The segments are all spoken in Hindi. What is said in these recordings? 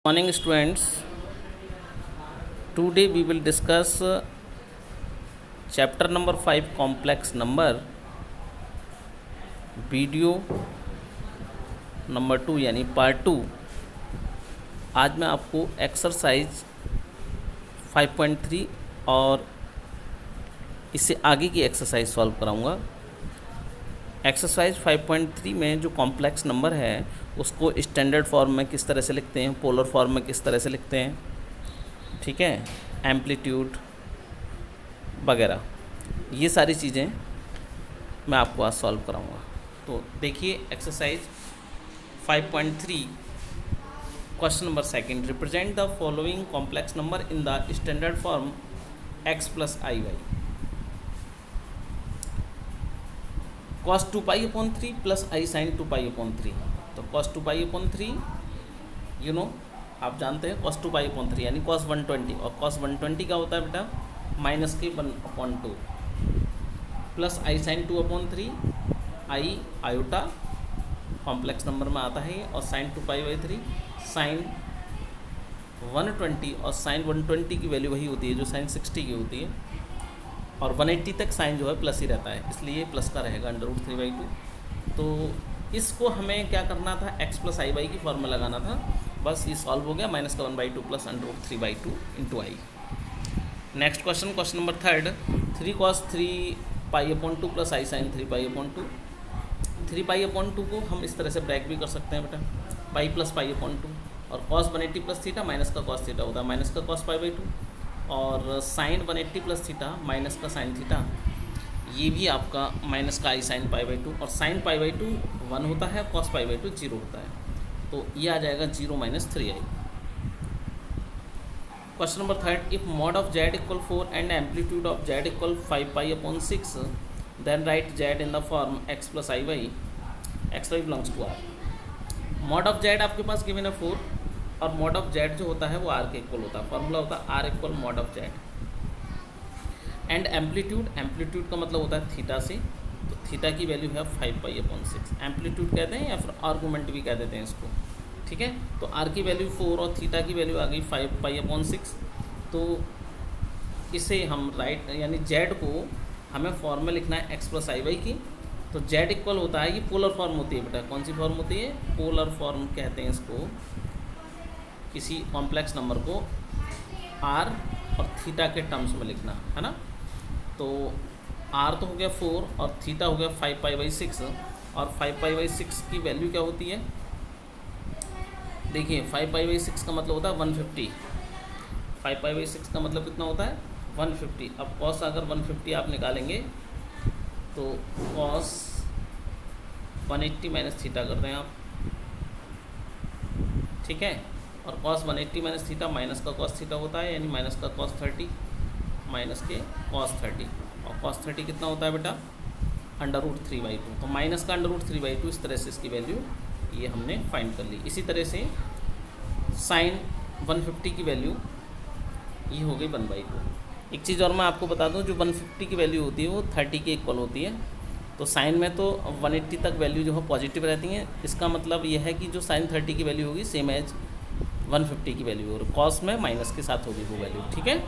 Morning students, today we will discuss chapter number 5 complex number video number 2 यानी पार्ट 2। आज मैं आपको एक्सरसाइज 5.3 और इससे आगे की एक्सरसाइज सॉल्व कराऊंगा। एक्सरसाइज 5.3 में जो कॉम्प्लेक्स नंबर है उसको स्टैंडर्ड फॉर्म में किस तरह से लिखते हैं, पोलर फॉर्म में किस तरह से लिखते हैं, ठीक है, एम्पलीट्यूड वगैरह, ये सारी चीज़ें मैं आपको आज सॉल्व कराऊंगा। तो देखिए exercise 5.3 question number second, represent the following complex number in the standard form x plus i y. cos 2 pi upon 3 plus I sine 2 pi upon 3। तो cos 2 पाई अपॉन 3 आप जानते हैं cos 2 पाई अपॉन 3 यानी cos 120, और cos 120 का होता है बेटा माइनस के 1/2 प्लस आई साइन 2 अपॉन 3, आई आयोटा कॉम्प्लेक्स नंबर में आता है, और साइन 2 पाई बाई 3 साइन 120, और साइन 120 की वैल्यू वही होती है जो साइन 60 की होती है, और 180 तक साइन जो है प्लस ही रहता है, इसलिए प्लस का रहेगा √3/2। तो इसको हमें क्या करना था, x प्लस आई वाई की फॉर्मूला लगाना था, बस ये सॉल्व हो गया, माइनस का 1/2 plus √3/2 into i. Next question, question number third, 3 cos 3 pi upon 2 plus I sine 3 pi upon 2। 3 pi upon 2 को हम इस तरह से ब्रैक भी कर सकते हैं बेटा, पाई प्लस पाई अपॉन 2, और cos 180 प्लस थीटा माइनस का cos थीटा होता है माइनस का cos पाई बाई 2, और साइन 180 प्लस थीटा माइनस का साइन थीटा, ये भी आपका माइनस का आई साइन पाई बाई 2, और साइन पाई बाई 2 1 होता है, cos पाई बाई 2 0 होता है, तो ये आ जाएगा 0 - 3i। Question number third, if mod of z equal 4 and amplitude of z equal 5 pi upon 6, then write z in the form x plus i y, x y belongs to r। मॉड ऑफ z आपके पास गिवन है 4, और मॉड ऑफ z जो होता है वो r के इक्वल होता है, फॉर्मूला होता है r equal mod of z। And amplitude, amplitude का मतलब होता है थीटा से, तो थीटा की वैल्यू है 5 पाई अपॉन 6, एम्पलीट्यूड कहते हैं या फिर आर्गूमेंट भी कह देते हैं इसको, ठीक है। तो r की वैल्यू 4 और थीटा की वैल्यू आ गई 5 पाई अपॉन 6। तो इसे हम राइट यानी z को हमें फॉर्म में लिखना है x प्लस आई वाई की, तो z इक्वल होता है, ये पोलर फॉर्म होती है बेटा, कौन सी फॉर्म होती है, पोलर फॉर्म कहते हैं इसको, किसी कॉम्प्लेक्स नंबर को r और थीटा के टर्म्स में लिखना है ना। तो r तो हो गया 4 और थीटा हो गया 5 पाई बाई 6, और 5 पाई बाई 6 की वैल्यू क्या होती है, देखिए 5 पाई बाई 6 का मतलब होता है 150, 5 पाई बाई 6 का मतलब कितना होता है 150। अब cos अगर 150 आप निकालेंगे तो cos 180 माइनस थीटा कर दें आप, ठीक है, और cos 180 माइनस थीटा माइनस का cos थीटा होता है, यानी माइनस का cos 30 माइनस के cos 30, और cos 30 कितना होता है बेटा √3/2, तो माइनस का √3/2, इस तरह से इसकी वैल्यू ये हमने फाइंड कर ली। इसी तरह से साइन 150 की वैल्यू ये हो गई 1/2। एक चीज़ और मैं आपको बता दूं, जो 150 की वैल्यू होती है वो 30 के इक्वल होती है, तो साइन में तो 180 तक वैल्यू जो है पॉजिटिव रहती हैं, इसका मतलब ये है कि जो साइन 30 की वैल्यू होगी सेम एज 150 की वैल्यू, और कॉस में माइनस के साथ होगी वो वैल्यू, ठीक है।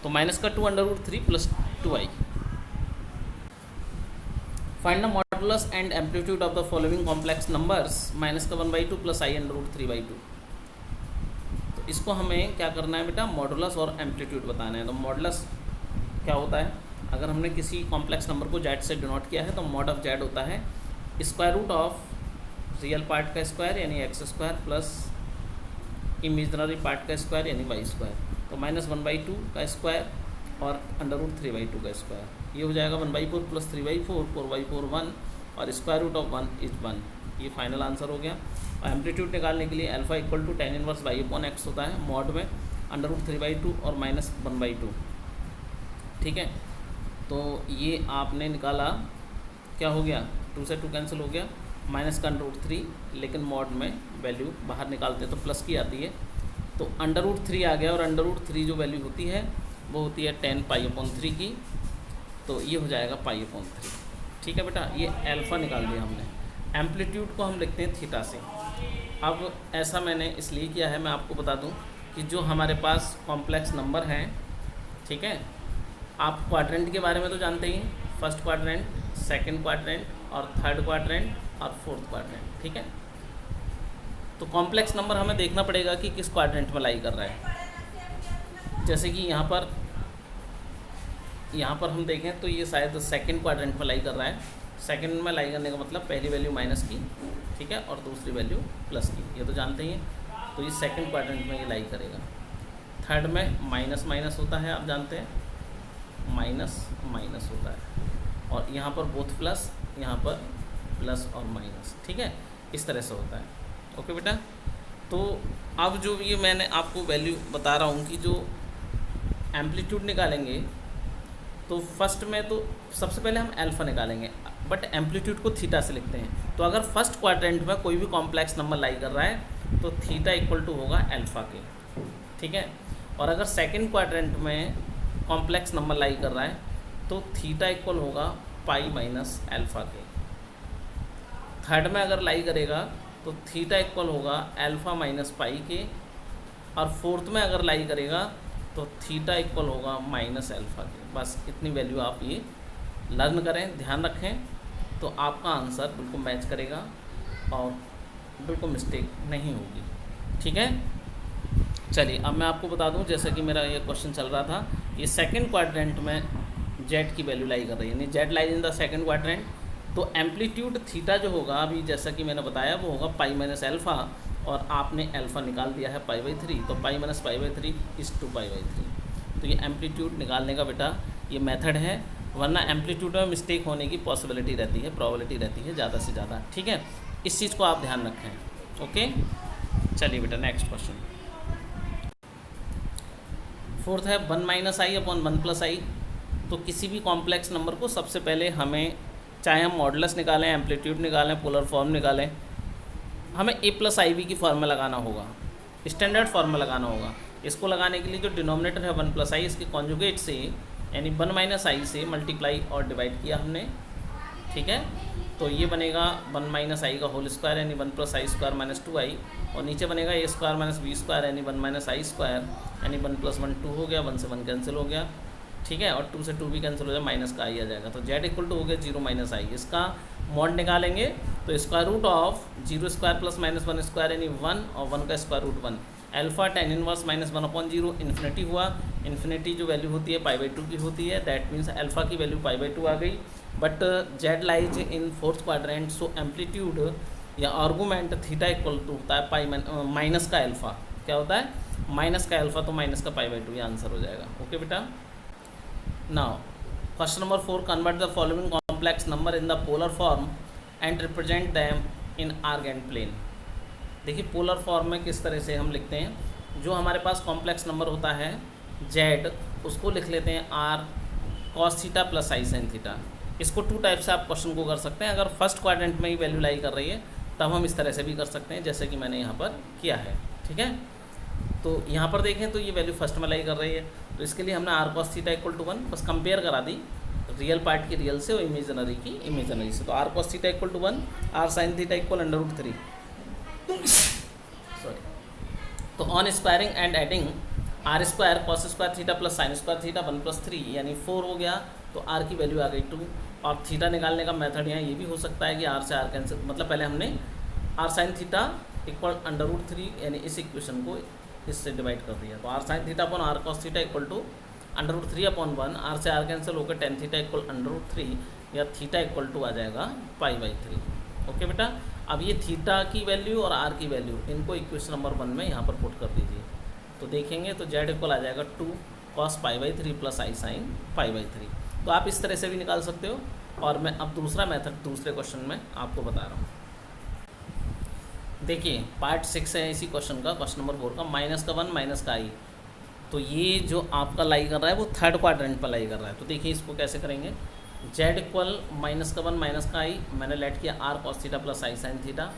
तो माइनस का 2√3 plus 2i। Find the modulus and amplitude of the following complex numbers, minus का 1/2 प्लस i √3/2। तो इसको हमें क्या करना है बेटा, मॉडुलस और एम्पलीट्यूड बताना है। तो मॉडुलस क्या होता है, अगर हमने किसी कॉम्प्लेक्स नंबर को z से डिनोट किया है तो मॉड ऑफ z होता है square root of real part का स्क्वायर यानी x² प्लस इमेजनरी पार्ट का स्क्वायर यानी y², तो माइनस 1/2 का स्क्वायर और √3/2 का स्क्वायर, ये हो जाएगा 1/4 प्लस 3/4, 4/4 1, और स्क्वायर रूट ऑफ 1 इज 1, ये फाइनल आंसर हो गया। और एम्पलीट्यूड निकालने के लिए alpha equal to tan inverse y upon x होता है मॉड में √3/2 और माइनस 1/2, ठीक है। तो ये आपने निकाला, क्या हो गया, 2 से 2 कैंसिल हो गया, माइनस का √3, लेकिन मॉड में वैल्यू बाहर निकालते हैं तो प्लस की आती है, तो √3 आ गया, और √3 जो वैल्यू होती है वो होती है 10 पाई अपॉन 3 की, तो ये हो जाएगा पाई अपॉन 3, ठीक है बेटा। ये अल्फ़ा निकाल दिया हमने। एम्पलीट्यूड को हम लिखते हैं थीटा से, अब ऐसा मैंने इसलिए किया है, मैं आपको बता दूं कि जो हमारे पास कॉम्प्लेक्स नंबर हैं, ठीक है, आप क्वाड्रेंट के बारे में तो जानते ही हैं, फर्स्ट क्वाड्रेंट, सेकंड क्वाड्रेंट और थर्ड क्वाड्रेंट और फोर्थ क्वाड्रेंट, ठीक है। तो कॉम्प्लेक्स नंबर हमें देखना पड़ेगा कि किस क्वाड्रेंट में लाई कर रहा है। जैसे कि यहाँ पर हम देखें तो ये शायद सेकंड क्वाड्रेंट में लाई कर रहा है। सेकंड में लाई करने का मतलब पहली वैल्यू माइनस की, ठीक है, और दूसरी वैल्यू प्लस की, ये तो जानते ही हैं। तो ये सेकंड क्वाड्रेंट में ये लाई करेगा। थर्ड में माइनस माइनस होता है, आप जानते हैं, माइनस माइनस होता है, और यहाँ पर बोथ प्लस, यहाँ पर प्लस और माइनस, ठीक है, इस तरह से होता है। ओके बेटा, तो अब जो ये मैंने आपको वैल्यू बता रहा हूँ कि जो एम्पलीट्यूड निकालेंगे, तो फर्स्ट में तो सबसे पहले हम अल्फ़ा निकालेंगे, बट एम्पलीट्यूड को थीटा से लिखते हैं। तो अगर फर्स्ट क्वाड्रेंट में कोई भी कॉम्प्लेक्स नंबर लाई कर रहा है तो थीटा इक्वल टू होगा अल्फ़ा के, ठीक है। और अगर सेकंड क्वाड्रेंट में कॉम्प्लेक्स नंबर लाई कर रहा है तो थीटा इक्वल होगा पाई माइनस अल्फ़ा के। थर्ड में अगर लाई करेगा तो थीटा इक्वल होगा अल्फ़ा माइनस पाई के, और फोर्थ में अगर लाई करेगा तो थीटा इक्वल होगा माइनस अल्फ़ा के। बस इतनी वैल्यू आप ये लर्न करें, ध्यान रखें, तो आपका आंसर बिल्कुल मैच करेगा और बिल्कुल मिस्टेक नहीं होगी, ठीक है। चलिए अब मैं आपको बता दूं, जैसे कि मेरा ये क्वेश्चन चल रहा था, ये सेकंड क्वाड्रेंट में जेड की वैल्यू लाई कर रही है, यानी Z lies in the second quadrant. तो एम्पलीट्यूड थीटा जो होगा, अभी जैसा कि मैंने बताया, वो होगा पाई माइनस अल्फ़ा, और आपने अल्फ़ा निकाल दिया है पाई बाई 3, तो pi minus pi by 3 is two pi by 3। तो ये एम्पलीट्यूड निकालने का बेटा ये मेथड है, वरना एम्पलीट्यूड में मिस्टेक होने की पॉसिबिलिटी रहती है, प्रोबेबिलिटी रहती है ज़्यादा से ज़्यादा, ठीक है। इस चीज़ को आप ध्यान रखें। ओके, चलिए बेटा नेक्स्ट क्वेश्चन। फोर्थ है 1 माइनस आई अपॉन 1 प्लस आई। तो किसी भी कॉम्प्लेक्स नंबर को सबसे पहले हमें, चाहे हम मॉडुलस निकालें, एम्पलीट्यूड निकालें, पोलर फॉर्म निकालें, हमें ए प्लस आई बी की फॉर्म में लगाना होगा, स्टैंडर्ड फॉर्म में लगाना होगा। इसको लगाने के लिए जो डिनोमिनेटर है 1 प्लस आई, इसके कॉन्जुगेट से यानी 1 माइनस आई से मल्टीप्लाई और डिवाइड किया हमने, ठीक है। तो ये बनेगा 1 माइनस आई का होल स्क्वायर यानी 1 प्लस आई स्क्वायर माइनस 2 आई, और नीचे बनेगा ए स्क्वायर माइनस बी स्क्वायर यानी 1 माइनस आई स्क्वायर यानी 1 प्लस 1 2 हो गया, 1 से 1 कैंसिल हो गया, ठीक है, और 2 से 2 भी कैंसिल हो जाए, माइनस का आई आ जाएगा। तो जेड इक्वल टू हो गया 0 माइनस आई। इसका मॉड निकालेंगे तो square root of 0 square plus minus 1 square यानी 1, और 1 का square root 1, alpha tan inverse minus 1/0 infinity हुआ। इन्फिनिटी जो वैल्यू होती है पाई बाई 2 की होती है, दैट मीन्स अल्फा की वैल्यू पाई बाई 2 आ गई। But Z lies in fourth quadrant, so amplitude या आर्गूमेंट थीटा इक्वल टू होता है पाई माइनस का अल्फा, क्या होता है, माइनस का अल्फा, तो माइनस का पाई बाई 2, ये आंसर हो जाएगा। ओके बेटा, now question number 4, convert the following complex number in the polar form and represent them in Argand plane. देखिए पोलर फॉर्म में किस तरह से हम लिखते हैं, जो हमारे पास कॉम्प्लेक्स नंबर होता है जेड, उसको लिख लेते हैं आर कॉस थीटा प्लस आई साइन थीटा। इसको 2 टाइप से आप क्वेश्चन को कर सकते हैं। अगर फर्स्ट क्वाड्रेंट में ही वैल्यू लाई कर रही है तब हम इस तरह से भी कर सकते हैं, जैसे कि मैंने यहाँ पर किया है, ठीक है। तो यहाँ पर देखें तो ये वैल्यू फर्स्ट में लाई कर रही है, तो इसके लिए हमने r cos theta equal to 1 बस कंपेयर करा दी रियल पार्ट की रियल से और इमेजनरी की इमेजनरी से। तो r cos theta equal to 1, r sine theta equal √3, sorry. तो on squaring and adding r square cos square theta plus sine square theta 1 + 3 यानी 4 हो गया। तो आर की वैल्यू आ गई 2। और थीटा निकालने का मेथड यहाँ ये भी हो सकता है कि आर से आर कैंसिल, मतलब पहले हमने आर साइन थीटा इक्वल √3 यानी इस इक्वेशन को इससे डिवाइड कर दिया। तो R sine theta upon R cos theta equal to √3/1, R से आर कैंसिल होकर tan थीटा इक्वल √3 या थीटा इक्वल टू आ जाएगा π/3। ओके बेटा, अब ये थीटा की वैल्यू और आर की वैल्यू इनको इक्वेशन नंबर 1 में यहाँ पर पुट कर दीजिए। तो देखेंगे तो जेड इक्वल आ जाएगा 2 cos π/3 प्लस आई साइन π/3। तो आप इस तरह से भी निकाल सकते हो। और मैं अब दूसरा मेथड दूसरे क्वेश्चन में आपको बता रहा हूँ। देखिए पार्ट 6 है इसी क्वेश्चन का, क्वेश्चन नंबर 4 का, -1 माइनस का आई। तो ये जो आपका लाई कर रहा है वो थर्ड क्वाड्रेंट पर लाई कर रहा है। तो देखिए इसको कैसे करेंगे, जेड इक्वल -1 माइनस का आई, मैंने लेट किया are cos theta plus I sine theta.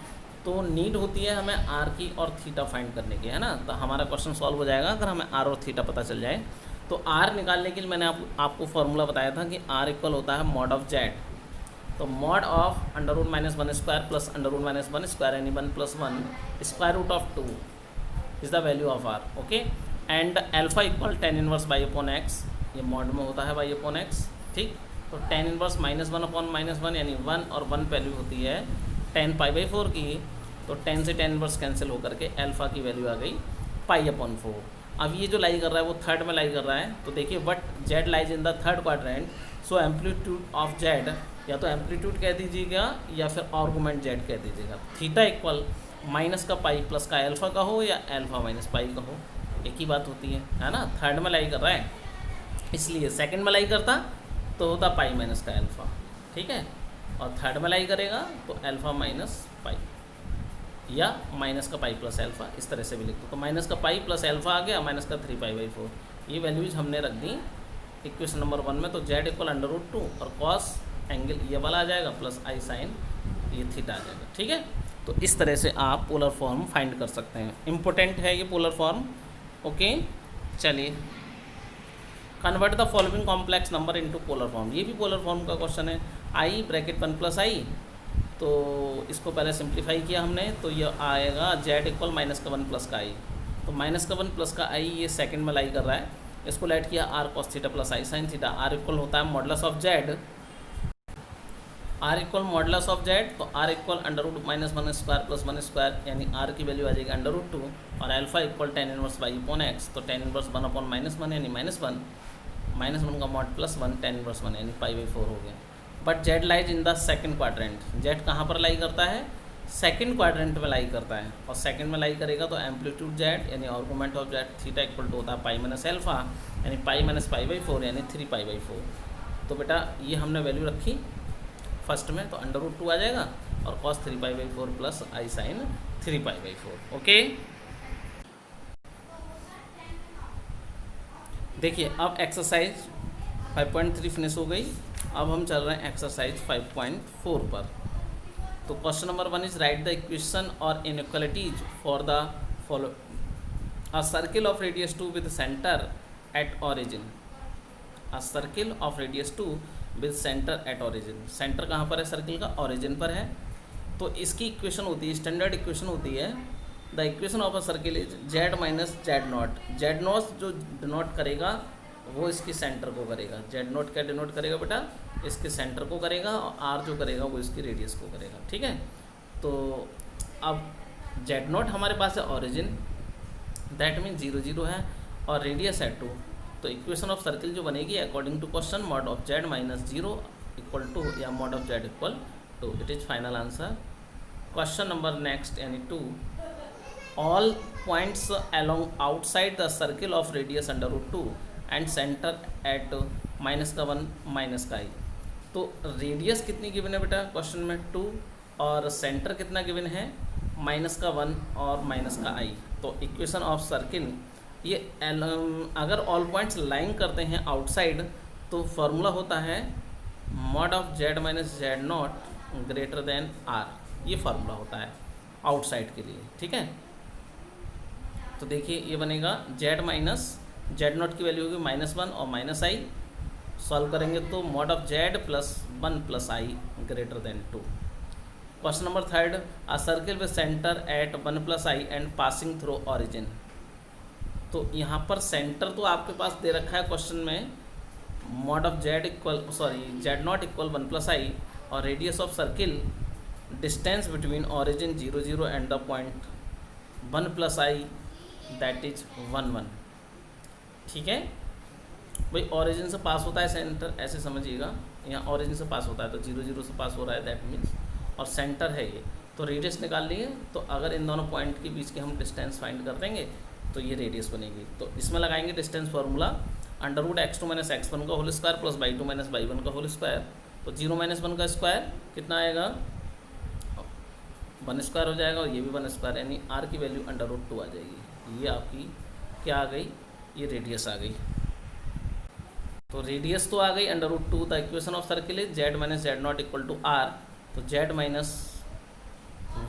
तो नीड होती है हमें आर की और थीटा फाइंड करने की, है ना। तो हमारा क्वेश्चन सॉल्व हो जाएगा अगर हमें आर और थीटा पता चल जाए। तो आर निकालने के लिए मैंने आपको फॉर्मूला बताया था कि आर इक्वल होता है मॉड ऑफ जेड, तो mod of under root minus one square plus under root minus one square यानी one plus one square root of two is the value of r. Okay, and alpha equal tan inverse y upon x, ये मॉड में होता है बाई अपॉन एक्स. ठीक, तो tan inverse minus one upon minus one यानी वन, और वन वैल्यू होती है टेन पाई बाई फोर की. तो टेन से टेन इनवर्स कैंसिल होकर के एल्फा की वैल्यू आ गई पाई अपॉन फोर. अब ये जो लाई कर रहा है वो थर्ड में लाई कर रहा है. तो देखिए what Z lies in the third quadrant, so amplitude of Z, या तो एम्पलीट्यूड कह दीजिएगा या फिर आर्गूमेंट जेड कह दीजिएगा. थीटा इक्वल माइनस का पाई प्लस का एल्फा का हो या एल्फा माइनस पाई का हो, एक ही बात होती है ना. थर्ड में लाई कर रहा है इसलिए, सेकंड में लाई करता तो होता पाई माइनस का एल्फा. ठीक है, और थर्ड में लाई करेगा तो एल्फा माइनस पाई या माइनस का पाई प्लस एल्फा, इस तरह से भी लिख दो. तो माइनस का पाई प्लस एल्फा आ गया, माइनस का थ्री पाई बाई फोर. ये वैल्यूज हमने रख दी इक्वेशन नंबर वन में. तो Z equal under root two और कॉस एंगल ये वाला आ जाएगा प्लस आई साइन ये थीटा आ जाएगा. ठीक है, तो इस तरह से आप पोलर फॉर्म फाइंड कर सकते हैं. इम्पोर्टेंट है ये पोलर फॉर्म. ओके, चलिए convert the following complex number into polar form. ये भी पोलर फॉर्म का क्वेश्चन है. आई ब्रैकेट वन प्लस आई, तो इसको पहले सिंप्लीफाई किया हमने, तो ये आएगा जेड इक्वल माइनस का वन प्लस का आई. तो माइनस का वन प्लस का आई ये सेकंड में लाई कर रहा है, इसको लेट किया are cos theta plus I sine theta. R equal होता है modulus of z, r equal modulus of z. तो r equal under root minus one square plus one square यानी आर की वैल्यू आ जाएगी अंडर रूट टू, और alpha equal tan inverse y upon x. तो tan inverse one upon minus one यानी माइनस वन का mod plus one, tan inverse one यानी पाई बाई फोर हो गया. But Z lies in the second quadrant. Z कहाँ पर लाई करता है? सेकंड क्वाड्रेंट में लाई करता है, और सेकंड में लाई करेगा तो एम्पलीट्यूड जेड यानी argument of Z theta equal to होता है पाई माइनस एल्फा यानी pi minus pi by four यानी थ्री पाई बाई फोर. तो बेटा ये हमने वैल्यू रखी फर्स्ट में, तो अंडर रूट टू आ जाएगा और cos three pi by four plus I sine three pi by four. Okay, देखिए अब एक्सरसाइज 5.3 फिनिश हो गई. अब हम चल रहे हैं एक्सरसाइज 5.4 पर. तो question number one is write the equation और inequalities for the follow. A circle of radius 2 with centre at origin. A circle of radius 2 with centre at origin. Centre कहाँ पर है सर्किल का? ऑरिजिन पर है. तो इसकी इक्वेशन होती है, स्टैंडर्ड इक्वेशन होती है, the equation of a circle is z minus Z not. Z not जो डिनोट करेगा वो इसकी सेंटर को करेगा. जेड नोट क्या डिनोट करेगा बेटा? इसके सेंटर को करेगा, और आर जो करेगा वो इसकी रेडियस को करेगा. ठीक है, तो अब जेड नोट हमारे पास है ऑरिजिन, दैट मीन 0 0 है, और रेडियस है 2. तो इक्वेशन ऑफ सर्किल जो बनेगी according to question mod of Z minus 0 equal to या mod of z equal to. It is final answer. Question number next यानी 2. All points along outside the circle of radius under root 2 and centre at minus का वन माइनस का आई. तो रेडियस कितनी गिवन है बेटा क्वेश्चन में? 2, और सेंटर कितना गिवन है? माइनस का वन और माइनस का आई. तो इक्वेशन ऑफ सर्किल ये अगर ऑल पॉइंट्स लाइन करते हैं आउटसाइड तो फॉर्मूला होता है mod of Z minus Z not greater than R. ये फार्मूला होता है आउटसाइड के लिए. ठीक है, तो देखिए ये बनेगा जेड माइनस जेड नॉट की वैल्यू होगी माइनस वन और माइनस आई. सॉल्व करेंगे तो mod of Z plus one plus I greater than 2. Question number third. A circle with centre eight one plus I and passing through origin. तो यहाँ पर सेंटर तो आपके पास दे रखा है क्वेश्चन में, mod of z equal z naught equal one plus i, और radius of circle distance between origin 0 0 and the point one plus i that is 1 1. ठीक है भाई, ऑरिजिन से पास होता है सेंटर, ऐसे समझिएगा. यहाँ ऑरिजिन से पास होता है तो 0 0 से पास हो रहा है, दैट मीन्स, और सेंटर है ये. तो रेडियस निकाल लिए, तो अगर इन दोनों पॉइंट के बीच के हम डिस्टेंस फाइंड कर देंगे तो ये रेडियस बनेगी. तो इसमें लगाएंगे distance formula under root x2 minus x1 का whole square plus y2 minus y1 का होल स्क्वायर. तो 0 माइनस 1 का स्क्वायर कितना आएगा? 1 स्क्वायर हो जाएगा, और ये भी 1 स्क्वायर, यानी r की वैल्यू अंडर रूट 2 आ जाएगी. ये आपकी क्या आ गई? ये रेडियस आ गई. तो रेडियस तो आ गई under root 2. The equation of circle is z minus Z naught equal to r. तो z minus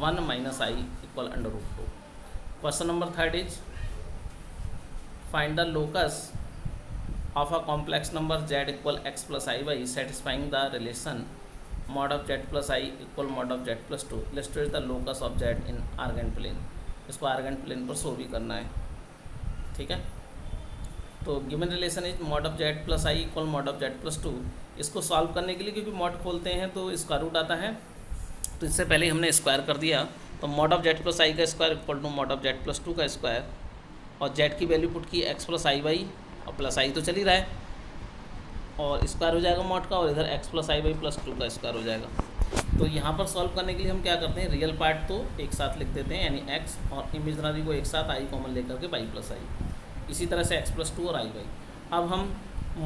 1 minus i equal under root 2. Question number third is find the locus of a complex number z equal x plus i y satisfying the relation mod of z plus I equal mod of z plus 2 illustrates the locus of z in argand plane। इसको argand plane पर शो भी करना है, ठीक है। तो given relation is mod of z plus I equal mod of z plus 2। इसको सॉल्व करने के लिए, क्योंकि mod खोलते हैं तो स्क्वायर रूट आता है, तो इससे पहले हमने स्क्वायर कर दिया। तो mod of z plus I का square equal to mod of z plus 2 का स्क्वायर, और z की वैल्यू पुट की x प्लस आई वाई, और प्लस आई तो चल ही रहा है, और स्क्वायर हो जाएगा mod का, और इधर x plus i y plus 2 का स्क्वायर हो जाएगा। तो यहाँ पर सॉल्व करने के लिए हम क्या करते हैं, रियल पार्ट तो एक साथ लिख देते हैं, यानी x, और इमेजनरी को एक साथ i कॉमन लेकर के y प्लस आई, इसी तरह से x प्लस 2 और आई वाई। अब हम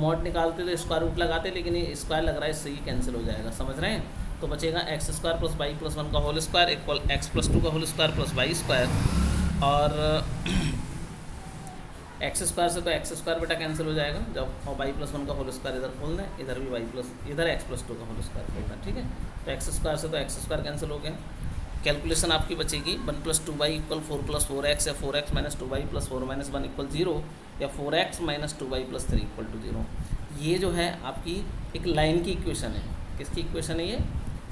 mod निकालते तो स्क्वायर रूट लगाते, लेकिन ये स्क्वायर लग रहा है, इससे ही कैंसिल हो जाएगा, समझ रहे हैं। तो बचेगा X square plus Y plus 1 का whole square equal X plus 2 का whole square plus Y square, और एक्स स्क्वायर से तो एक्स स्क्वायर बेटा कैंसिल हो जाएगा जब, और वाई प्लस 1 का होल स्क्वायर इधर खोलना है, इधर भी वाई प्लस, इधर एक्स प्लस 2 का होल स्क्वायर खोलना है, ठीक है। तो एक्स स्क्वायर से तो एक्स स्क्वायर कैंसिल हो गया। कैलकुलेशन आपकी बचेगी 1 plus 2y equal 4 plus 4x, या 4x minus 2y plus 4 minus 1 equal 0, या 4x minus 2y plus 3 equal to 0। ये जो है आपकी एक लाइन की इक्वेशन है। किसकी इक्वेशन है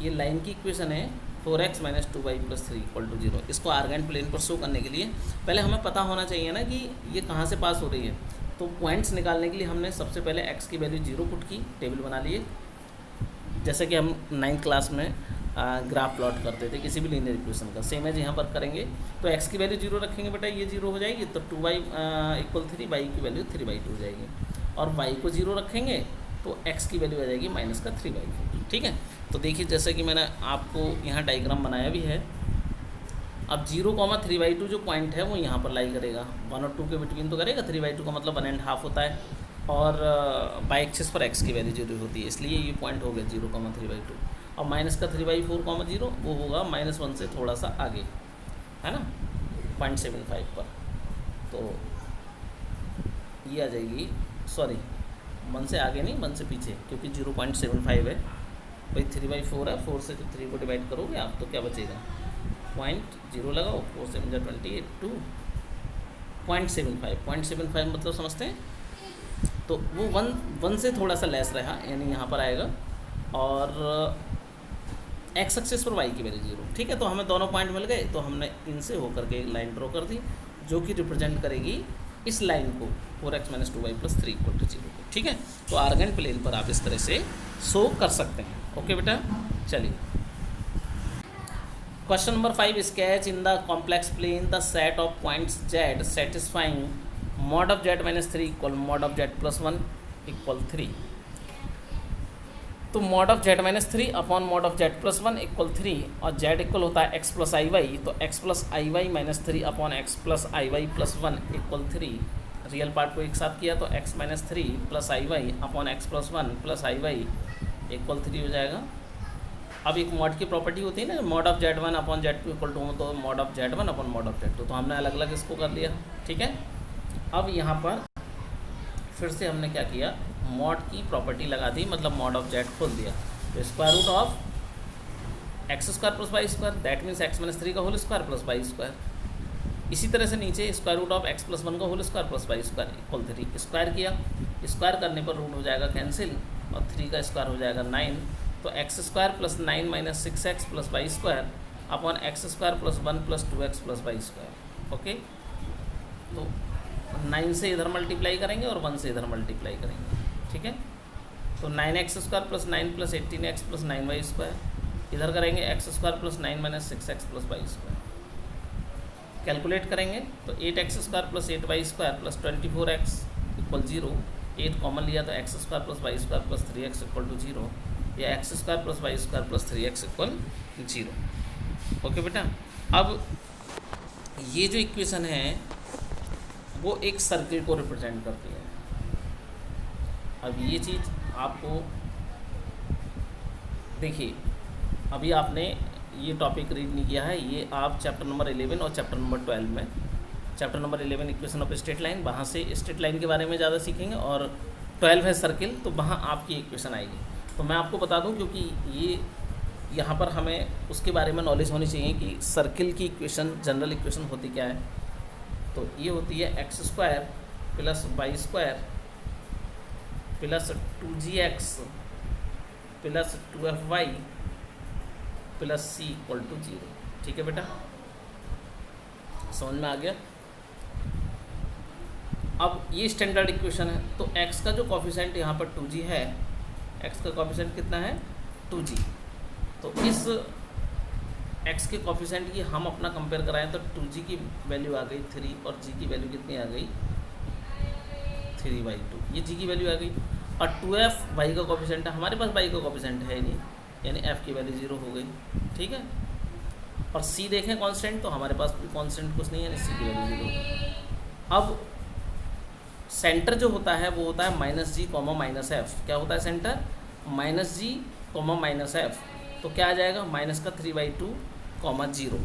ये लाइन की इक्वेशन है, 4x minus 2y plus 3 equal to 0। इसको आर्गेंट प्लेन पर शो करने के लिए पहले हमें पता होना चाहिए ना कि ये कहाँ से पास हो रही है। तो पॉइंट्स निकालने के लिए हमने सबसे पहले x की वैल्यू 0 पुट की, टेबल बना लिए, जैसे कि हम 9th क्लास में ग्राफ प्लॉट करते थे किसी भी लीनियर इक्वेशन का, सेम एज यहाँ पर करेंगे। तो x की वैल्यू 0 रखेंगे बेटा, ये 0 हो जाएगी, तो 2y इक्वल 3, y की वैल्यू 3/2 हो जाएगी, और y को 0 रखेंगे तो x की वैल्यू आ जाएगी माइनस का 3/4, ठीक है। तो देखिए जैसे कि मैंने आपको यहाँ डायग्राम बनाया भी है। अब 0,3/2 जो पॉइंट है वो यहाँ पर लाई करेगा, 1 और 2 के बिटवीन तो करेगा, 3/2 का मतलब 1.5 होता है, और बाई एक्सिस पर x की वैल्यू 0 होती है, इसलिए ये पॉइंट हो गया 0,3/2। और माइनस का 3/4,0 वो होगा -1 से थोड़ा सा आगे, है ना, 0.75 पर। तो ये आ जाएगी, सॉरी 1 से आगे नहीं, 1 से पीछे, क्योंकि 0.75 है भाई, 3/4 है, 4 से 3 को डिवाइड करोगे आप तो क्या बचेगा, 0.0 लगाओ, 4 7 जा 28, 2 0.75 मतलब समझते हैं। तो वो 1 से थोड़ा सा लेस रहा, यानी यहाँ पर आएगा, और एक्स एक्सिस पर वाई की वैल्यू 0, ठीक है। तो हमें दोनों पॉइंट मिल गए, तो हमने इनसे होकर के एक लाइन ड्रॉ कर दी जो कि रिप्रेजेंट करेगी इस लाइन को, 4x minus 2y plus 3 equal to 0 को, ठीक है। तो आर्गेंट प्लेन पर आप इस तरह से शो कर सकते हैं। ओके बेटा, चलिए question number 5, sketch in the complex plane the set of points z satisfying mod of z minus 3 equal mod of z plus 1 equal 3। तो mod of z minus 3 upon mod of z plus 1 equal 3, और z इक्वल होता है x प्लस आई वाई, तो x plus i y minus 3 upon x plus i y plus 1 equal 3। Real part को एक साथ किया तो x minus 3 plus i y upon x plus 1 plus i y equal 3 हो जाएगा। अब एक मॉड की प्रॉपर्टी होती है ना, mod of z1 upon z2 equal to, तो mod of z1 upon mod of z2, तो हमने अलग अलग इसको कर लिया, ठीक है। अब यहाँ पर फिर से हमने क्या किया, मॉड की प्रॉपर्टी लगा दी, मतलब mod of z खोल दिया, तो square root of X square plus Y square, that means X minus 3 का whole square plus Y square. इसी तरह से नीचे square root of X plus 1 का whole square plus Y square equal 3, square किया, स्क्वायर करने पर रूट हो जाएगा कैंसिल, और 3 का स्क्वायर हो जाएगा 9, तो X square plus 9 minus 6x plus Y square upon X square plus 1 plus 2x plus Y square. Okay, तो 9 से इधर मल्टीप्लाई करेंगे और 1 से इधर मल्टीप्लाई करेंगे, ठीक है। तो 9x square plus 9 plus 18x plus 9y square, इधर करेंगे x square plus 9 minus 6x plus Y square. Calculate करेंगे तो 8x square plus 8y square plus 24x equal 0, 8 common लिया तो x square plus Y square plus 3x equal to 0, या x square plus Y square plus 3x equal 0। Okay बेटा, अब ये जो इक्वेशन है वो एक सर्किल को रिप्रेजेंट करती है। अब ये चीज़ आपको देखिए, अभी आपने ये टॉपिक रीड नहीं किया है, ये आप चैप्टर नंबर 11 और चैप्टर नंबर 12 में, chapter number 11 equation of straight line, वहाँ से स्ट्रेट लाइन के बारे में ज़्यादा सीखेंगे, और 12 है सर्किल, तो वहाँ आपकी इक्वेशन आएगी। तो मैं आपको बता दूं, क्योंकि ये यहाँ पर हमें उसके बारे में नॉलेज होनी चाहिए कि सर्किल की इक्वेशन, जनरल इक्वेशन होती क्या है। तो ये होती है X square plus Y square plus 2gx plus 2fy plus C equal to 0। ठीक है बेटा, समझ में आ गया। अब ये स्टैंडर्ड इक्वेशन है, तो x का जो कॉफिशेंट यहाँ पर 2g है, x का कॉफिशेंट कितना है 2g, तो इस x के कॉफिशेंट की हम अपना कंपेयर कराएं तो 2g की वैल्यू आ गई 3 और g की वैल्यू कितनी आ गई 3/2, ये g की वैल्यू आ गई। और 2f y का कॉफिशेंट है, हमारे पास y का कॉफिशेंट है नहीं, यानी f की वैल्यू 0 हो गई। ठीक है, और c देखें कांस्टेंट, तो हमारे पास भी कांस्टेंट कुछ नहीं है, यानी c की वैल्यू 0। अब सेंटर जो होता है वो होता है -g, -f। क्या होता है सेंटर? -g, -f। तो क्या आ जाएगा माइनस का 3/2, 0।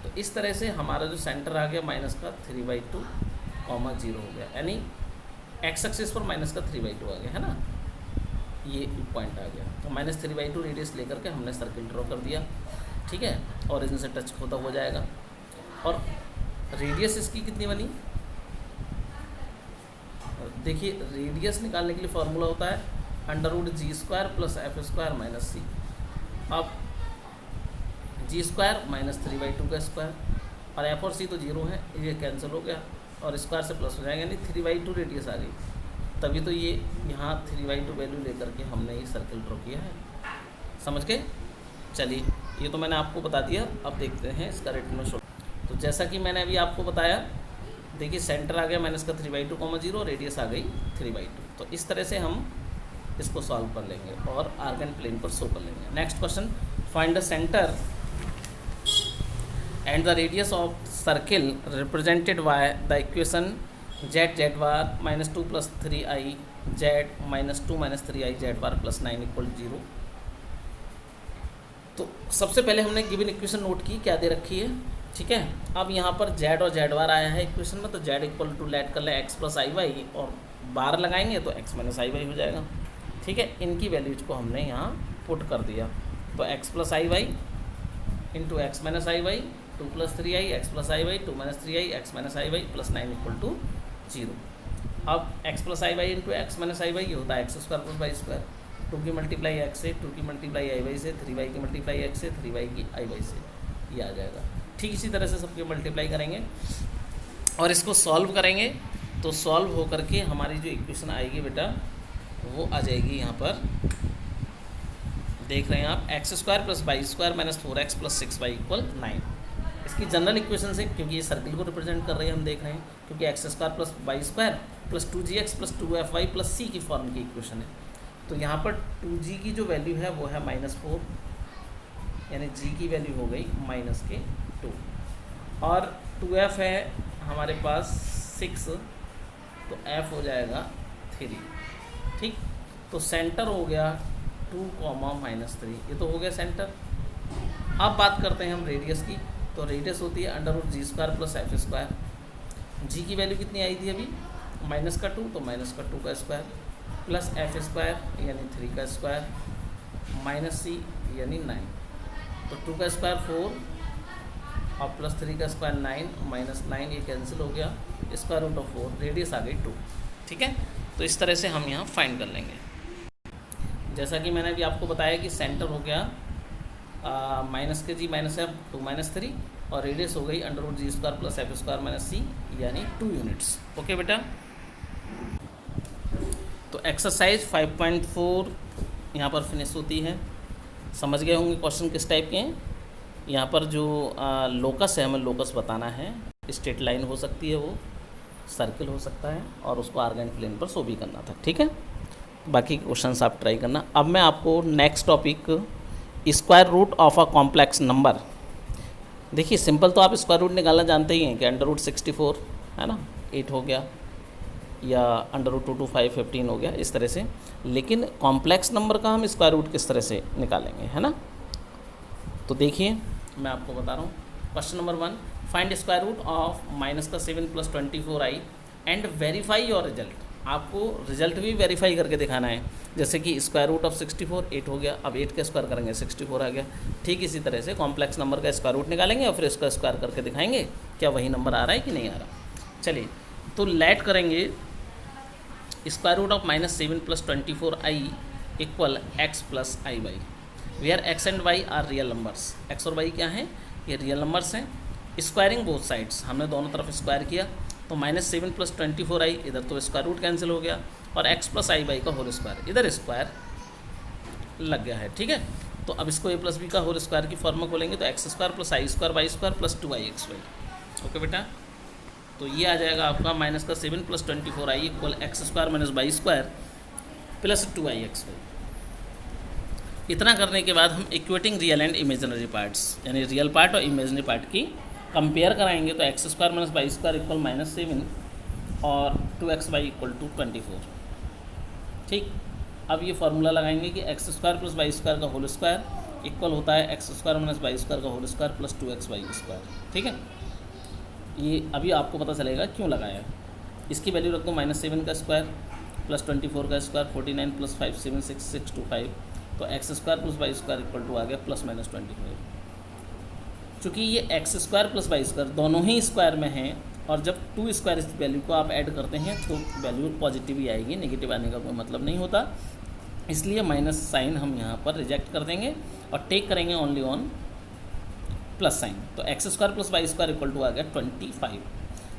तो इस तरह से हमारा जो सेंटर आ गया माइनस का 3/2, 0 हो गया, यानी एक्स एक्सिस पर माइनस का 3/2 आ गया, है ना, ये पॉइंट आ गया। तो -3/2 रेडियस लेकर के हमने सर्किल ड्रॉ कर दिया। ठीक है, ओरिजिन से टच होता हो जाएगा। और रेडियस इसकी कितनी बनी, देखिए रेडियस निकालने के लिए फॉर्मूला होता है √g² + f² - c। अब g² -3/2 का स्क्वायर, और f और c तो 0 है, ये कैंसिल हो गया और स्क्वायर से प्लस हो जाएगा, यानी 3/2 रेडियस आ गई। तभी तो ये यहाँ 3/2 वैल्यू लेकर के हमने ये सर्कल ड्रॉ किया है। समझ गए? चलिए, ये तो मैंने आपको बता दिया। अब देखते हैं इसका रिटर्न शो। तो जैसा कि मैंने अभी आपको बताया, देखिए सेंटर आ गया माइनस का 3/2, 0, रेडियस आ गई 3/2। तो इस तरह से हम इसको सॉल्व कर लेंगे और आर्गन प्लेन पर शो कर लेंगे। Next question, find the centre and the radius of circle represented by the equation z bar -2 + 3i z -2 - 3i z बार + 9 = 0। तो सबसे पहले हमने गिवन इक्वेशन नोट की, क्या दे रखी है। ठीक है, अब यहाँ पर z और z बार आया है इक्वेशन में, तो z = लेट कर ले x + iy और बार लगाएंगे तो x - iy हो जाएगा। ठीक है, इनकी वैल्यूज को हमने यहाँ पुट कर दिया, तो x + iy into x - iy 2 + 3i x + iy 2 - 3i x - iy + 9 = 0। अब x + iy into x - iy ये होता है x² + y²। 2 की मल्टीप्लाई x से, 2 की मल्टीप्लाई iy से, 3y की मल्टीप्लाई x से, 3y की iy से, ये आ जाएगा। ठीक इसी तरह से सबकी मल्टीप्लाई करेंगे और इसको सॉल्व करेंगे, तो सॉल्व हो करके हमारी जो इक्वेशन आएगी बेटा वो आ जाएगी, यहाँ पर देख रहे हैं आप, x² + y² - 4x + 6y = 9। इसकी जनरल इक्वेशन से, क्योंकि ये सर्किल को रिप्रेजेंट कर रही है, हम देख रहे हैं, क्योंकि x² + y² + 2gx + 2fy + c की फॉर्म की इक्वेशन है। तो यहाँ पर 2g की जो वैल्यू है वो है -4, यानी g की वैल्यू हो गई -2, और 2f है हमारे पास 6, तो f हो जाएगा 3। ठीक, तो सेंटर हो गया 2, -3, ये तो हो गया सेंटर। अब बात करते हैं हम रेडियस की, तो रेडियस होती है √g² + f²। g की वैल्यू कितनी आई थी अभी, -2, तो -2 का स्क्वायर प्लस f² यानी 3 का स्क्वायर -c यानी 9, तो 2 का स्क्वायर 4 और प्लस 3 का स्क्वायर 9 -9, ये कैंसिल हो गया, √4, रेडियस आ गई 2। ठीक है, तो इस तरह से हम यहाँ फाइंड कर लेंगे। जैसा कि मैंने अभी आपको बताया कि सेंटर हो गया -g -f 2 - 3 और रेडियस हो गई √g² + f² - c यानी 2 यूनिट्स। ओके बेटा, तो एक्सरसाइज 5.4 यहाँ पर फिनिश होती है। समझ गए होंगे क्वेश्चन किस टाइप के हैं। यहाँ पर जो लोकस है, हमें लोकस बताना है, स्ट्रेट लाइन हो सकती है, वो सर्किल हो सकता है, और उसको आर्गन प्लेन पर शो भी करना था। ठीक है, बाकी क्वेश्चंस आप ट्राई करना। अब मैं आपको next topic, square root of a complex number. देखिए सिंपल तो आप स्क्वायर रूट निकालना जानते ही हैं कि √64 है ना, 8 हो गया, या √2 5 15 हो गया, इस तरह से। लेकिन कॉम्प्लेक्स नंबर का हम स्क्वायर रूट किस तरह से निकालेंगे, है ना। तो देखिए मैं आपको बता रहा हूँ। Question number 1, find square root of -7 + 24i and verify your result. आपको रिजल्ट भी वेरीफाई करके दिखाना है। जैसे कि स्क्वायर रूट ऑफ 64 8 हो गया, अब 8 का स्क्वायर करेंगे 64 आ गया। ठीक इसी तरह से कॉम्प्लेक्स नंबर का स्क्वायर रूट निकालेंगे और फिर इसका स्क्वायर करके दिखाएंगे क्या वही नंबर आ रहा है कि नहीं आ रहा। चलिए, तो लेट करेंगे square root of -7 + 24i = x + iy। Where X and Y are real numbers, X और वाई क्या हैं, ये रियल नंबर्स हैं। स्क्वायरिंग बोथ साइड्स, हमने दोनों तरफ स्क्वायर किया तो -7 + 24 आई, इधर तो स्क्वायर रूट कैंसिल हो गया, और x + i बाई का होल स्क्वायर, इधर स्क्वायर लग गया है। ठीक है, तो अब इसको a + b का होल स्क्वायर की फॉर्म में खोलेंगे तो x² + i² y² + 2ixy। Okay बेटा, तो ये आ जाएगा आपका -7 + 24i = x² - y² + 2ixy। इतना करने के बाद हम equating real and imaginary parts, यानी रियल पार्ट और इमेजिनरी पार्ट की कंपेयर कराएंगे तो x² - y² = -7 और 2xy = 24। ठीक, अब ये फार्मूला लगाएंगे कि x² + y² का होल स्क्वायर इक्वल होता है x² - y² का होल स्क्वायर + 2xy²। ठीक है, ये अभी आपको पता चलेगा क्यों लगाया। इसकी वैल्यू रख दो -7 का स्क्वायर + 24 का स्क्वायर 49 + 5 76 625, तो x² + y² = आ गया +-25। चूँकि ये x² + y² दोनों ही स्क्वायर में हैं और जब 2 स्क्वायर इस वैल्यू को आप ऐड करते हैं तो वैल्यू पॉजिटिव ही आएगी, नेगेटिव आने का कोई मतलब नहीं होता, इसलिए माइनस साइन हम यहाँ पर रिजेक्ट कर देंगे और टेक करेंगे ओनली ऑन प्लस साइन। तो x² + y² = आ गया 25।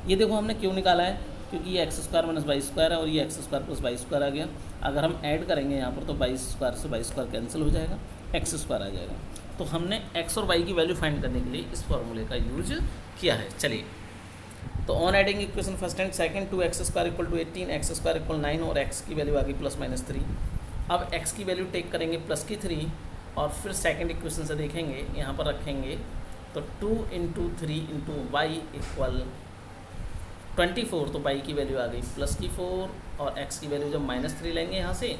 ये देखो हमने क्यों निकाला है, क्योंकि ये x² - y² है और ये x² + y² आ गया। अगर हम ऐड करेंगे यहाँ पर तो y² से y² कैंसिल हो जाएगा, x² आ जाएगा। तो हमने x और y की वैल्यू फाइंड करने के लिए इस फॉर्मूले का यूज किया है। चलिए, तो on adding equation first and second 2x² = 18, x² = 9 और x की वैल्यू आ गई +-3। अब x की वैल्यू टेक करेंगे +3 और फिर सेकंड इक्वेशन से देखेंगे, यहाँ पर रखेंगे तो 2 × 3 × y = 24, तो y की वैल्यू आ गई +4 और x की वैल्यू जब -3 लेंगे यहाँ से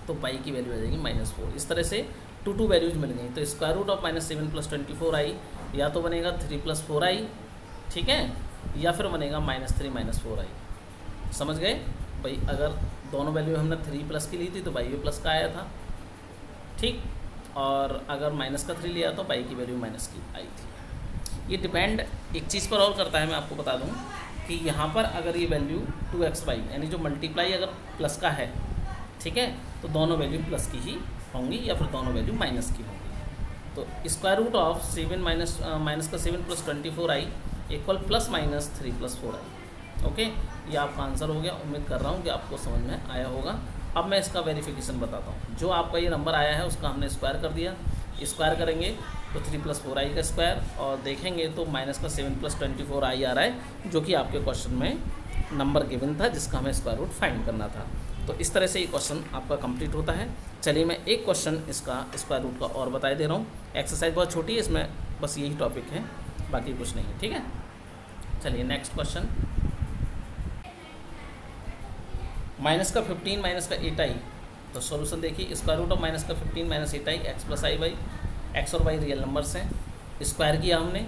तो y की वैल्यू आ जाएगी -4। इस तरह से 2 वैल्यूज मिल गई। तो स्क्वायर रूट ऑफ -7 + 24i या तो बनेगा 3 + 4i, ठीक है, या फिर बनेगा -3 - 4i। समझ गए भाई, अगर दोनों वैल्यू हमने 3+ की ली थी तो y भी प्लस का आया था, ठीक, और अगर -3 लिया तो y की वैल्यू माइनस की आई थी। ये डिपेंड एक चीज़ पर और करता है, मैं आपको बता दूं कि यहाँ पर अगर ये वैल्यू 2xy यानी जो मल्टीप्लाई अगर प्लस का है, ठीक है, तो दोनों वैल्यू प्लस की ही होंगी या फिर दोनों वैल्यू माइनस की होंगी। तो square root of 7 - 7 + 24i = ±3 + 4i। Okay, ये आपका आंसर हो गया। उम्मीद कर रहा हूँ कि आपको समझ में आया होगा। अब मैं इसका वेरिफिकेशन बताता हूँ। जो आपका ये नंबर आया है उसका हमने स्क्वायर कर दिया, स्क्वायर करेंगे तो 3 + 4i का स्क्वायर, और देखेंगे तो -7 + 24i आ रहा है, जो कि आपके क्वेश्चन में नंबर गिवन था जिसका हमें स्क्वायर रूट फाइंड करना था। तो इस तरह से ये क्वेश्चन आपका कंप्लीट होता है। चलिए, मैं एक क्वेश्चन इसका स्क्वायर रूट का और बता दे रहा हूँ। एक्सरसाइज बहुत छोटी है, इसमें बस यही टॉपिक है, बाकी कुछ नहीं है, ठीक है। चलिए नेक्स्ट क्वेश्चन, -15 - 8i। तो सॉल्यूशन देखिए, square root of -15 - 8i x + i/, x और y रियल नंबर्स हैं, स्क्वायर किया हमने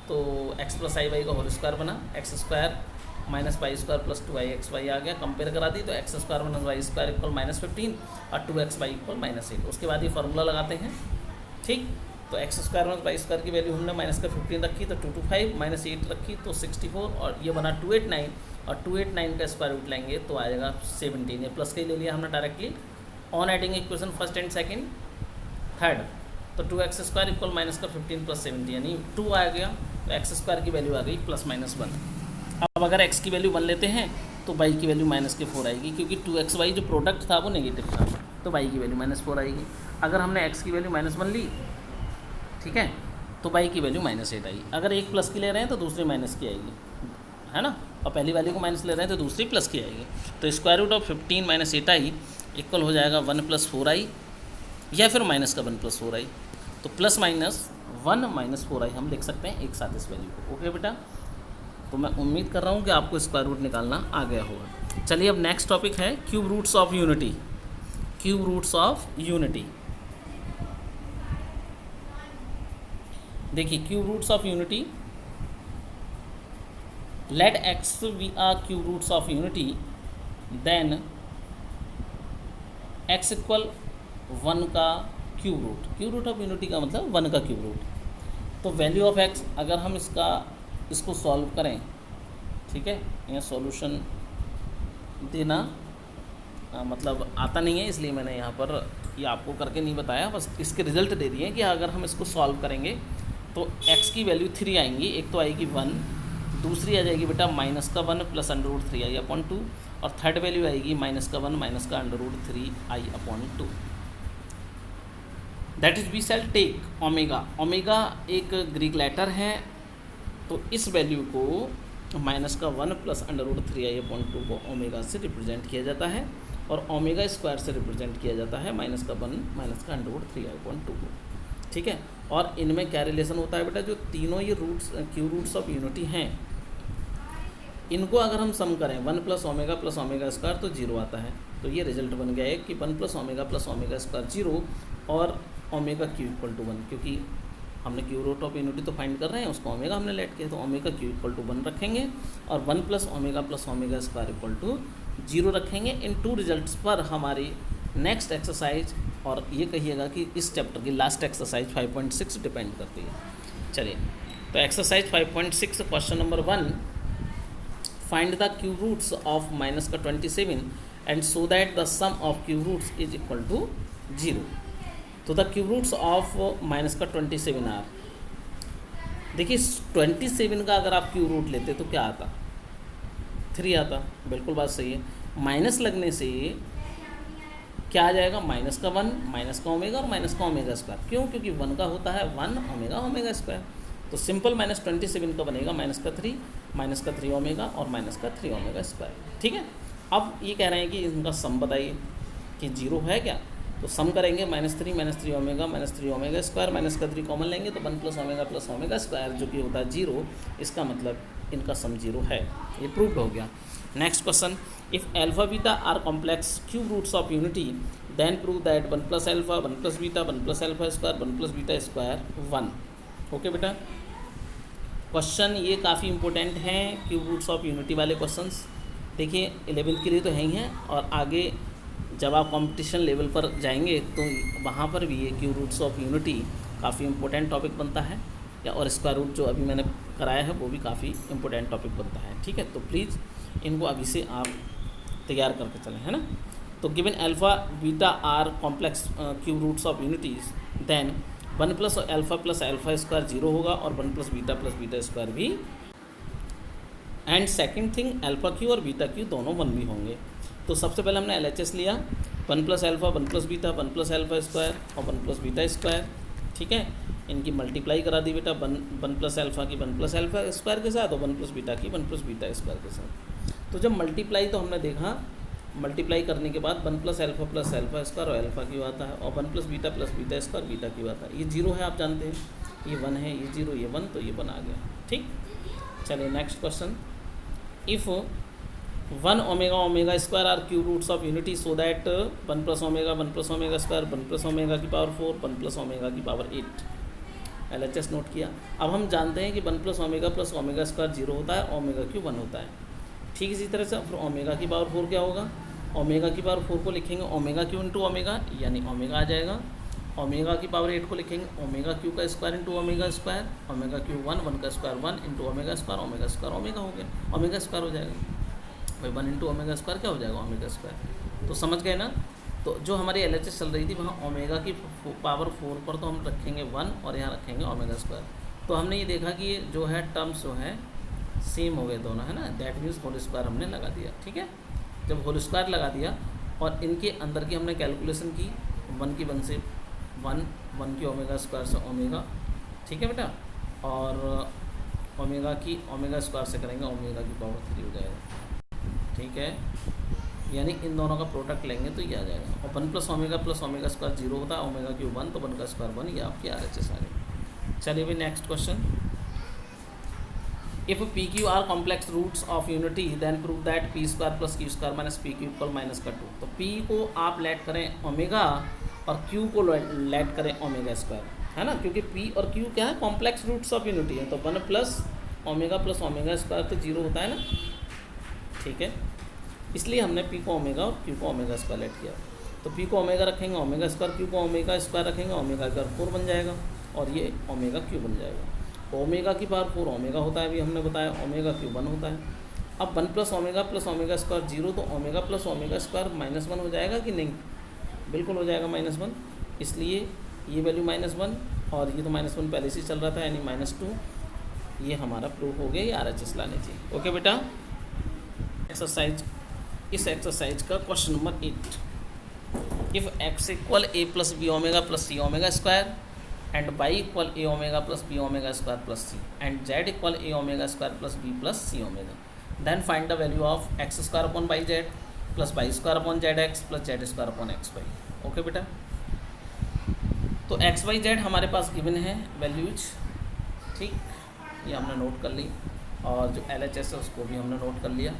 तो x + i/y का होल स्क्वायर बना, x² - y² + 2ixy आ गया। कंपेयर करा दी तो x² - y² = -15 और 2xy = -8। उसके बाद ये फार्मूला लगाते हैं, ठीक। तो x² - y² की वैल्यू हमने -15 रखी तो 225, -8 रखी तो 64 और ये बना 289, और 289 का स्क्वायर रूट लेंगे तो आएगा 17। ये प्लस का ही ले लिया हमने directly. On adding equation first and second third, तो 2x² = -15 + 17 यानी 2 आ गया, तो x² की वैल्यू आ गई +-1। अब अगर x की वैल्यू 1 लेते हैं तो y की वैल्यू -4 आएगी, क्योंकि 2xy जो प्रोडक्ट था वो नेगेटिव था, तो y की वैल्यू -4 आएगी। अगर हमने x की वैल्यू -1 ली, ठीक है, तो y की वैल्यू -8 आई। अगर एक प्लस की ले रहे हैं तो दूसरी माइनस की आएगी, है ना, और पहली वैल्यू को माइनस ले रहे हैं तो दूसरी प्लस की आएगी। तो square root of 15 - 8i equal हो जाएगा 1 + 4i या फिर माइनस का 1 + 4i। तो +-1 - 4i हम लिख सकते हैं एक साथ इस वैल्यू को। ओके बेटा, तो मैं उम्मीद कर रहा हूँ कि आपको स्क्वायर रूट निकालना आ गया होगा। चलिए, अब नेक्स्ट टॉपिक है cube roots of unity. Cube roots of unity, देखिए cube roots of unity, let x be a cube roots of unity, then x = 1 का cube root. Cube root of unity का मतलब 1 का क्यूब रूट। तो वैल्यू ऑफ x, अगर हम इसको सॉल्व करें, ठीक है, यहाँ सॉल्यूशन देना मतलब आता नहीं है, इसलिए मैंने यहाँ पर ये आपको करके नहीं बताया, बस इसके रिजल्ट दे दिए कि अगर हम इसको सॉल्व करेंगे तो x की वैल्यू 3 आएंगी, एक तो आएगी 1, दूसरी आ जाएगी बेटा माइनस का 1 प्लस अंडर रूट 3i/2, और थर्ड वैल्यू आएगी माइनस का 1 माइनस का under root 3i/2। That is we shall take omega. Omega एक ग्रीक लेटर है, तो इस वैल्यू को माइनस का 1 प्लस अंडर रूट 3i/2 को ओमेगा से रिप्रेजेंट किया जाता है, और ओमेगा स्क्वायर से रिप्रेजेंट किया जाता है माइनस का 1 माइनस का अंडर रूट 3i/2 को। ठीक है, और इनमें क्या रिलेशन होता है बेटा, जो तीनों ये roots cube roots of unity हैं, इनको अगर हम सम करें 1 प्लस ओमेगा स्क्वायर तो 0 आता है। तो ये रिजल्ट बन गया है कि 1 प्लस ओमेगा स्क्वायर 0 और ओमेगा क्यू इक्वल टू 1, क्योंकि हमने क्यू रूट ऑफ यूनिटी तो फाइंड कर रहे हैं, उसको ओमेगा हमने लेट किया, तो ओमेगा क्यू इक्वल टू 1 रखेंगे और 1 plus omega square equal to 0 रखेंगे। इन टू रिजल्ट्स पर हमारी नेक्स्ट एक्सरसाइज, और ये कहिएगा कि इस चैप्टर की लास्ट एक्सरसाइज 5.6 डिपेंड करती है। चलिए, तो exercise 5.6 question number 1, find the cube roots of minus का 27 and so that the sum of cube roots is equal to 0। तो the cube roots of minus का 27 आर, देखिए 27 का अगर आप क्यूब रूट लेते तो क्या आता, 3 आता, बिल्कुल बात सही है। माइनस लगने से क्या आ जाएगा, माइनस का 1 माइनस का ओमेगा और माइनस का ओमेगा स्क्वायर। क्यों, क्योंकि 1 का होता है 1 ओमेगा स्क्वायर, तो सिंपल माइनस 27 का बनेगा माइनस का 3 ओमेगा और माइनस का 3 ओमेगा स्क्वायर। ठीक है, अब ये कह रहे हैं कि इनका सम बताइए कि 0 है क्या, तो सम करेंगे -3 ओमेगा स्क्वायर, माइनस का 3 कॉमन लेंगे तो 1 प्लस ओमेगा स्क्वायर जो कि होता है 0, इसका मतलब इनका सम 0 है। ये प्रूव्ड हो गया। Next question, if alpha beta are complex cube roots of unity then prove that 1 plus alpha 1 plus beta 1 plus alpha square 1 plus beta square 1। Okay बेटा, क्वेश्चन ये काफ़ी इंपॉर्टेंट हैं क्यूब रूट्स ऑफ यूनिटी वाले क्वेश्चंस। देखिए 11th के लिए तो है ही हैं, और आगे जब आप कंपटीशन लेवल पर जाएंगे तो वहाँ पर भी ये क्यूब रूट्स ऑफ यूनिटी काफ़ी इंपॉर्टेंट टॉपिक बनता है, या और स्क्वायर रूट जो अभी मैंने कराया है वो भी काफ़ी इंपॉर्टेंट टॉपिक बनता है। ठीक है, तो प्लीज़ इनको अभी से आप तैयार करके चलें, है ना। तो given alpha beta are complex cube roots of unities, then 1 plus alpha square 0 होगा और 1 प्लस बीटा स्क्वायर भी, and second thing alpha cube और बीटा क्यू दोनों 1 भी होंगे। तो सबसे पहले हमने LHS लिया 1 plus alpha 1 plus beta 1 plus alpha square और 1 प्लस बीटा स्क्वायर। ठीक है, इनकी मल्टीप्लाई करा दी बेटा 1 प्लस अल्फ़ा की 1 प्लस अल्फ़ा स्क्वायर के साथ और 1 प्लस बीटा की 1 प्लस बीटा स्क्वायर के साथ। तो जब मल्टीप्लाई, तो हमने देखा मल्टीप्लाई करने के बाद 1 प्लस अल्फ़ा स्क्वायर और अल्फ़ा क्यू आता है, और 1 plus beta square beta Q आता है। ये 0 है, आप जानते हैं, ये 1 है, ये 0, ये 1, तो ये 1 आ गया। ठीक, चलिए next question, if 1 omega square are cube roots of unity so that 1 plus omega square 1 plus omega की पावर 4 1 प्लस ओमेगा की पावर 8। LHS नोट किया। अब हम जानते हैं कि 1 प्लस ओमेगा स्क्वायर 0 होता है, ओमेगा क्यू 1 होता है। ठीक इसी तरह से फिर ओमेगा की पावर 4 क्या होगा, ओमेगा की पावर 4 को लिखेंगे ओमेगा क्यू इंटू ओमेगा, यानी ओमेगा आ जाएगा। ओमेगा की पावर 8 को लिखेंगे ओमेगा क्यू का square into omega square, omega cube 1 का square 1 into omega square omega हो गया, ओमेगा स्क्वायर हो जाएगा भाई, 1 इंटू ओमेगा स्क्वायर क्या हो जाएगा, ओमेगा स्क्वायर। तो समझ गए ना। तो जो हमारी LHS चल रही थी वहाँ ओमेगा की पावर 4 पर तो हम रखेंगे 1 और यहाँ रखेंगे ओमेगा स्क्वायर। तो हमने ये देखा कि जो है टर्म्स जो है सेम हो गए दोनों, है ना, दैट मीन्स होल स्क्वायर हमने लगा दिया। ठीक है, जब होल स्क्वायर लगा दिया और इनके अंदर की हमने कैलकुलेशन की 1 की 1 से 1 की ओमेगा स्क्वायर से ओमेगा, ठीक है बेटा, और ओमेगा की ओमेगा स्क्वायर से करेंगे ओमेगा की पावर 3 हो जाएगा। ठीक है, यानी इन दोनों का प्रोडक्ट लेंगे तो ये आ जाएगा, और 1 प्लस ओमेगा स्क्वायर 0 होता है, ओमेगा क्यू 1 तो 1 का स्क्वायर 1, ये आपकी RHS आ गई। चलिए भाई next question, if P Q are complex roots of unity then prove that P square plus Q square minus P Q equal minus का 2। तो पी को आप लेट करें ओमेगा और क्यू को लेट करें ओमेगा स्क्वायर, है ना, क्योंकि पी और क्यू क्या है, कॉम्प्लेक्स रूट्स ऑफ यूनिटी है। तो 1 प्लस ओमेगा स्क्वायर तो 0 होता है ना। ठीक है, इसलिए हमने पी को ओमेगा और क्यू को ओमेगा स्क्वायर लेट किया। तो पी को ओमेगा रखेंगे ओमेगा स्क्वायर, क्यू को ओमेगा स्क्वायर रखेंगे, ओमेगा स्क्वायर 4 बन जाएगा और ये ओमेगा क्यू बन जाएगा। ओमेगा की पावर 4 ओमेगा होता है, अभी हमने बताया, ओमेगा क्यू 1 होता है। अब 1 प्लस ओमेगा स्क्वायर 0, तो ओमेगा प्लस ओमेगा स्क्वायर -1 हो जाएगा कि नहीं, बिल्कुल हो जाएगा -1, इसलिए ये वैल्यू -1 और ये तो -1 पहले से चल रहा था यानी -2, ये हमारा प्रूफ हो गया, ये RHS लाने चाहिए। ओके बेटा, एक्सरसाइज, इस एक्सरसाइज का question number 8, if x equal a plus B omega plus C omega square and y equal a omega plus B omega square plus C and z equal a omega square plus B plus C omega, then find the value of x square upon Y Z plus Y square upon Z X plus Z square upon X Y. Okay बेटा, तो एक्स वाई जेड हमारे पास गिवन है वैल्यूज, ठीक, ये हमने नोट कर ली, और जो LHS है उसको भी हमने नोट कर लिया,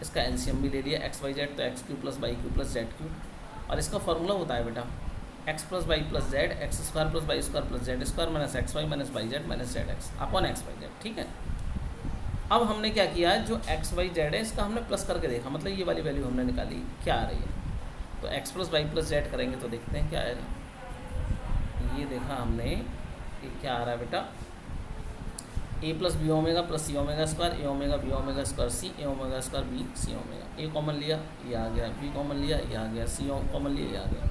इसका LCM भी ले लिया, एक्स वाई जेड तो X cube plus Y cube plus Z cube, और इसका फॉर्मूला होता है बेटा X plus Y plus Z X square plus Y square plus Z square minus X Y minus Y Z minus Z X upon X Y Z. ठीक है, अब हमने क्या किया है, जो एक्स वाई जेड है इसका हमने प्लस करके देखा, मतलब ये वाली वैल्यू हमने निकाली क्या आ रही है, तो X plus Y plus Z करेंगे तो देखते हैं क्या आएगा। ये देखा हमने, ये क्या आ रहा है बेटा, a plus B omega plus C omega square a omega b omega square c a omega square b c omega, a common लिया ये आ गया, बी कॉमन लिया ये आ गया, सी कॉमन लिया ये आ गया।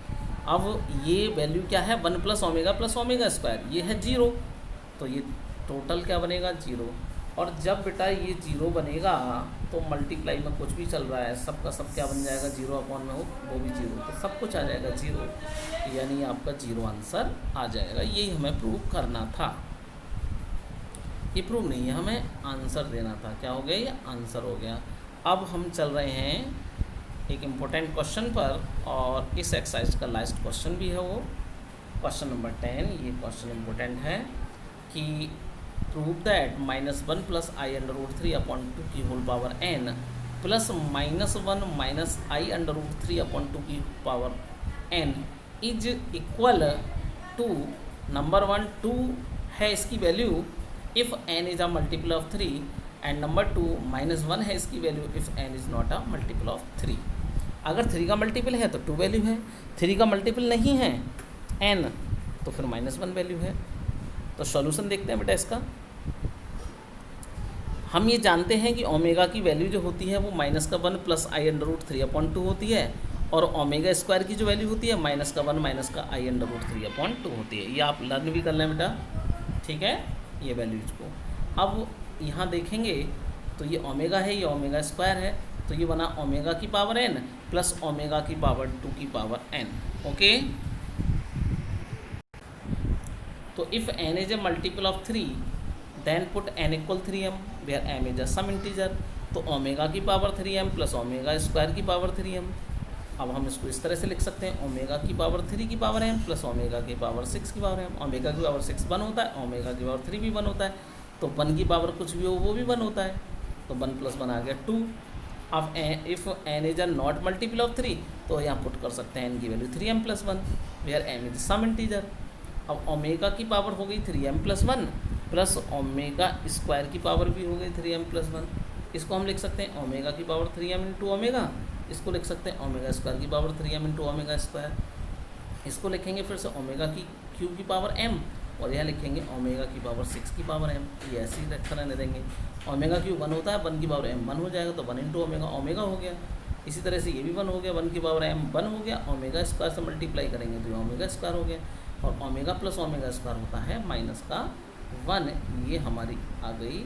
अब ये वैल्यू क्या है, 1 प्लस ओमेगा स्क्वायर, ये है 0, तो ये टोटल क्या बनेगा 0, और जब बेटा ये 0 बनेगा तो मल्टीप्लाई में कुछ भी चल रहा है सबका सब क्या बन जाएगा, 0 अपॉन में हो वो भी 0, तो सब कुछ आ जाएगा 0, यानी आपका 0 आंसर आ जाएगा। यही हमें प्रूव करना था, ये प्रूव नहीं है, हमें आंसर देना था। क्या हो गया, ये आंसर हो गया। अब हम चल रहे हैं एक इम्पोर्टेंट क्वेश्चन पर, और इस एक्सरसाइज का लास्ट क्वेश्चन भी है वो क्वेश्चन नंबर 10। ये क्वेश्चन इम्पोर्टेंट है कि prove that -1 plus i under root 3 upon 2 की whole power n plus -1 minus i under root 3 upon 2 की power n is equal to, number 1 2 है इसकी value if n is a multiple of 3, and number 2 -1 है इसकी value if n is not a multiple of 3। अगर 3 का मल्टीपल है तो 2 वैल्यू है, 3 का मल्टीपल नहीं है n तो फिर -1 वैल्यू है। तो सॉल्यूशन देखते हैं बेटा इसका। हम ये जानते हैं कि ओमेगा की वैल्यू जो होती है वो -1 plus i under root 3 upon 2 होती है, और ओमेगा स्क्वायर की जो वैल्यू होती है -1 माइनस का आई अंडर रूट 3 अपॉन 2 होती है। ये आप लर्न भी कर लें बेटा, ठीक है, ये वैल्यूज को। अब यहाँ देखेंगे तो ये ओमेगा है, ये ओमेगा स्क्वायर है, तो ये बना ओमेगा की पावर n प्लस ओमेगा की पावर 2 की पावर n। ओके, तो if n is a multiple of 3 then put n equal 3m where m is a some integer, तो ओमेगा की power 3m plus omega square की पावर 3m। अब हम इसको इस तरह से लिख सकते हैं, ओमेगा की पावर 3 की पावर m प्लस ओमेगा की पावर 6 की पावर m। ओमेगा की पावर 6 1 होता है, ओमेगा की पावर 3 भी 1 होता है, तो 1 की पावर कुछ भी हो वो भी 1 होता है, तो 1 प्लस 1 आ गया 2। अब if n is a not multiple of 3 तो यहाँ पुट कर सकते हैं n की value 3m plus 1 where m is some integer. अब ओमेगा की पावर हो गई 3m plus 1 plus omega square की पावर भी हो गई 3m प्लस 1, इसको हम लिख सकते हैं ओमेगा की पावर 3m इंटू ओमेगा, इसको लिख सकते हैं ओमेगा स्क्वायर की power 3m into omega square, इसको लिखेंगे फिर से ओमेगा की क्यूब की पावर m, और यहाँ लिखेंगे ओमेगा की पावर 6 की पावर m। ये ऐसे ही रख रहने देंगे, ओमेगा क्यूब 1 होता है, 1 की पावर m 1 हो जाएगा, तो 1 इंटू ओमेगा ओमेगा हो गया। इसी तरह से ये भी 1 हो गया, 1 की पावर m 1 हो गया, ओमेगा स्क्वायर से मल्टीप्लाई करेंगे तो ये ओमेगा स्क्वायर हो गया, और ओमेगा प्लस ओमेगा स्क्वायर होता है -1। ये हमारी आ गई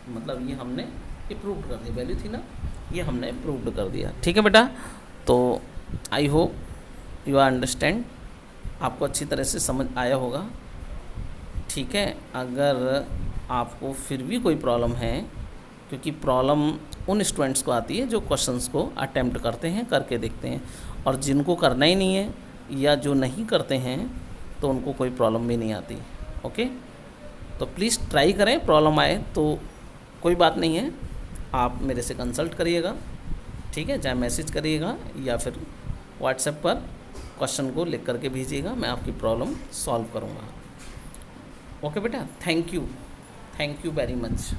मतलब ये हमने प्रूव कर दी, वैल्यू थी ना, ये हमने प्रूव्ड कर दिया। ठीक है बेटा, तो I hope you are understand, आपको अच्छी तरह से समझ आया होगा। ठीक है, अगर आपको फिर भी कोई प्रॉब्लम है, क्योंकि प्रॉब्लम उन स्टूडेंट्स को आती है जो क्वेश्चंस को अटेम्प्ट करते हैं, करके देखते हैं, और जिनको करना ही नहीं है या जो नहीं करते हैं तो उनको कोई प्रॉब्लम भी नहीं आती। ओके, तो प्लीज़ ट्राई करें, प्रॉब्लम आए तो कोई बात नहीं है, आप मेरे से कंसल्ट करिएगा, ठीक है, चाहे मैसेज करिएगा या फिर व्हाट्सएप पर क्वेश्चन को लिख करके भेजिएगा, मैं आपकी प्रॉब्लम सॉल्व करूँगा। ओके बेटा, थैंक यू वेरी मच।